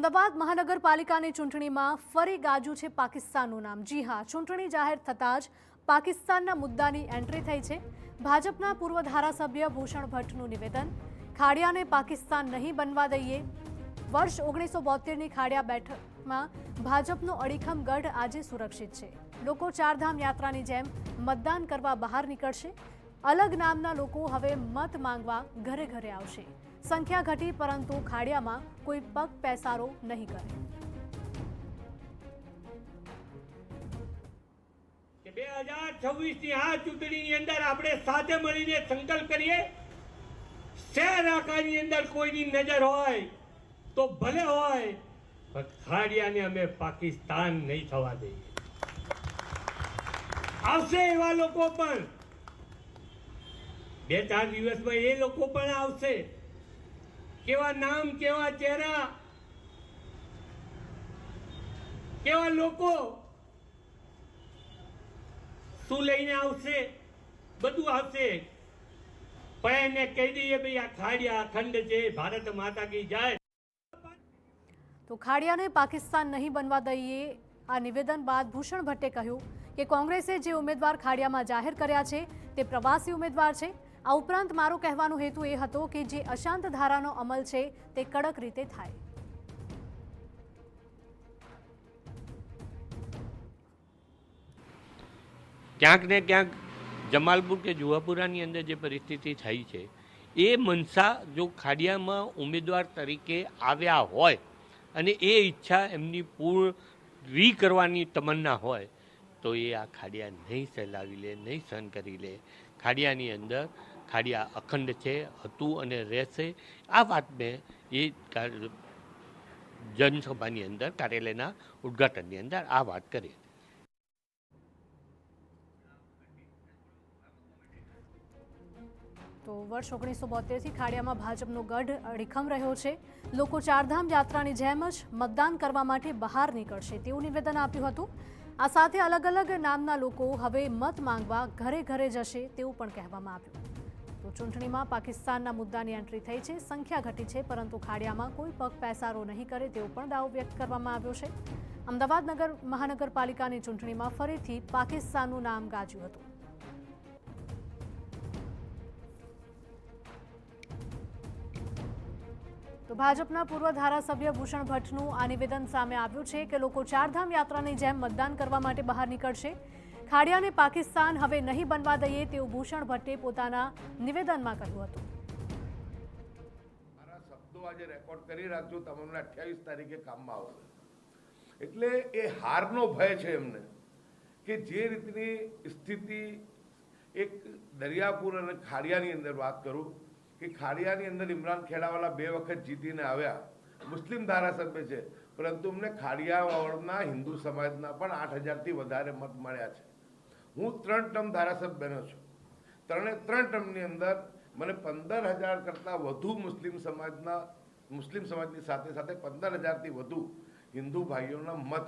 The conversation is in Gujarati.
અમદાવાદ મહાનગરપાલિકાની ચૂંટણીમાં ફરી ગાજ્યું છે પાકિસ્તાનનું નામ। જી હા, ચૂંટણી જાહેર થતાં જ પાકિસ્તાનના મુદ્દાની એન્ટ્રી થઈ છે। ભાજપના પૂર્વ ધારાસભ્ય ભૂષણ ભટ્ટનું નિવેદન, ખાડિયાને પાકિસ્તાન નહીં બનવા દઈએ। વર્ષ 1972ની ખાડિયા બેઠકમાં ભાજપનો અડીખમ ગઢ આજે સુરક્ષિત છે। લોકો ચારધામ યાત્રાની જેમ મતદાન કરવા બહાર નીકળશે। અલગ નામના લોકો હવે મત માંગવા ઘરે ઘરે આવશે। સંખ્યા ઘટી પરંતુ ખાડિયામાં કોઈ પગ પેસારો નહીં કરે। 2026ની આ ચૂંટણીની અંદર આપણે સાથે મળીને સંકલ્પ કરીએ, શહેર આખાની અંદર કોઈની નજર હોય તો ભલે હોય, પણ ખાડિયાને અમે પાકિસ્તાન નહીં થવા દઈએ। આવશે એવા લોકો પણ 2-4 દિવસમાં એ લોકો પણ આવશે। કેવા નામ, કેવા ચહેરા, કેવા લોકો શું લઈને આવશે, બધું આવશે। પણ એને કહી દઈએ ભાઈ આ ખાડિયા અખંડ છે, ભારત માતા કી જય। તો ખાડિયાને પાકિસ્તાન નહીં બનવા દઈએ આ નિવેદન બાદ ભૂષણ ભટ્ટે કહ્યું કે કોંગ્રેસે જે ઉમેદવાર ખાડિયામાં જાહેર કર્યા છે તે પ્રવાસી ઉમેદવાર છે। આ ઉપરાંત મારો કહેવાનો હેતુ એ હતો કે જે અશાંત ધારાનો અમલ છે તે કડક રીતે થાય। ક્યાંક ને ક્યાંક જમાલપુર કે જુહાપુરાની અંદર જે પરિસ્થિતિ થઈ છે એ મનસા જો ખાડિયામાં ઉમેદવાર તરીકે આવ્યા હોય અને એ ઈચ્છા એમની પૂરી કરવાની તમન્ના હોય તો એ આ ખાડિયા નહીં સહેલાવી લે, નહીં સહન કરી લે। ખાડિયાની અંદર ખાડિયા અખંડ છે, હતું અને રહેશે। આ વાત મેં એ જનસભાની અંદર, કાર્યાલયના ઉદ્ઘાટનની અંદર આ વાત કરી। તો વર્ષ 1972થી ખાડિયામાં ભાજપનો ગઢ અડીખમ રહ્યો છે। લોકો ચારધામ યાત્રાની જેમ જ મતદાન કરવા માટે બહાર નીકળશે તેવું નિવેદન આપ્યું હતું। આ સાથે અલગ અલગ નામના લોકો હવે મત માંગવા ઘરે ઘરે જશે તેવું પણ કહેવામાં આવ્યું। તો ચૂંટણીમાં પાકિસ્તાનના મુદ્દાની એન્ટ્રી થઈ છે, સંખ્યા ઘટી છે પરંતુ ખાડિયામાં કોઈ પગ પેસારો નહીં કરે તેવો પણ દાવો વ્યક્ત કરવામાં આવ્યો છે। અમદાવાદ મહાનગરપાલિકાની ચૂંટણીમાં ફરીથી પાકિસ્તાનનું નામ ગાજ્યું હતું। તો ભાજપના પૂર્વ ધારાસભ્ય ભૂષણ ભટ્ટનું આ નિવેદન સામે આવ્યું છે કે લોકો ચારધામ યાત્રાની જેમ મતદાન કરવા માટે બહાર નીકળશે। ખાડિયાને પાકિસ્તાન હવે નહીં બનવા દઈએ તેવું ભૂષણ ભટ્ટે પોતાના નિવેદનમાં કહ્યું હતું। મારા શબ્દો આજે રેકોર્ડ કરી રાખજો, તમને 28 તારીખે કામમાં આવશે। એટલે એ હારનો ભય છે એમને કે જે રીતની સ્થિતિ એક દરિયાપુર અને ખાડિયાની અંદર વાત કરું કે ખાડિયાની અંદર ઇમરાન ખેડાવાલા 2 વખત જીતીને આવ્યા, મુસ્લિમ ધારાસભ્ય છે, પરંતુ અમને ખાડિયાવાળના હિન્દુ સમાજના પણ 8000થી વધારે મત મળ્યા છે। હું 3 ટર્મ ધારાસભ્ય બન્યો છું। 3 ટર્મની અંદર મને 15000 કરતાં વધુ મુસ્લિમ સમાજની સાથે સાથે 15000થી વધુ હિન્દુ ભાઈઓના મત